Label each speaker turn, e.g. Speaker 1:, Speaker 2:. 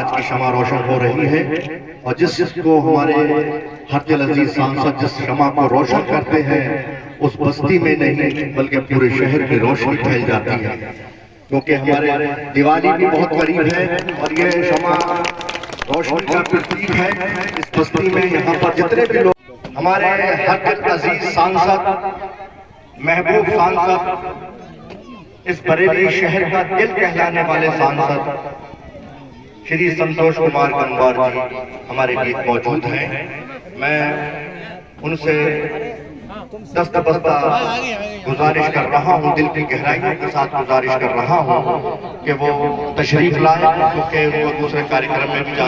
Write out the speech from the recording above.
Speaker 1: आज की शमा रोशन हो रही है और जिसको हमारे हर दिल अजीज सांसद जिस शमा को रोशन करते हैं उस बस्ती में नहीं बल्कि पूरे शहर की रोशनी फैल जाती है, क्योंकि हमारे दिवाली भी बहुत करीब है और ये शमा रोशनी का प्रतीक है। इस बस्ती में यहाँ पर जितने भी लोग हमारे हर दिल अजीज सांसद महबूब सांसद, इस बरेली शहर का दिल कहलाने वाले सांसद श्री संतोष कुमार गंगवार जी हमारे बीच मौजूद हैं। मैं उनसे दस्तबस्ता गुजारिश कर रहा हूं, दिल की गहराइयों के साथ गुजारिश कर रहा हूं कि वो तशरीफ लाए, क्योंकि उनको दूसरे कार्यक्रम में भी